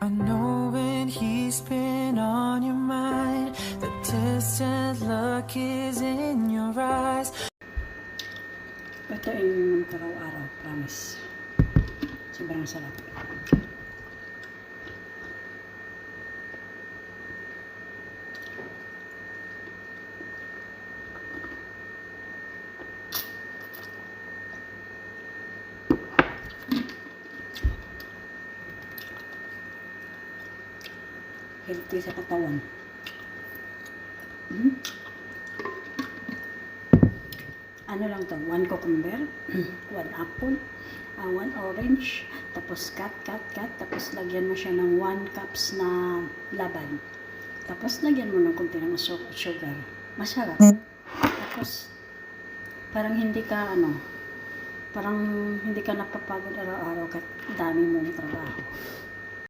I know when he's been on your mind, the distant look is in your eyes. Ito yung araw-araw, promise. Sobrang sarap. Healthy sa katawan. Ano lang to, 1 cucumber, 1 apple, 1 orange, tapos cut, tapos lagyan mo siya ng 1 cups na laban. Tapos lagyan mo ng konti ng sugar. Masarap. Tapos parang hindi ka parang hindi ka napapagod araw-araw kahit dami mong trabaho.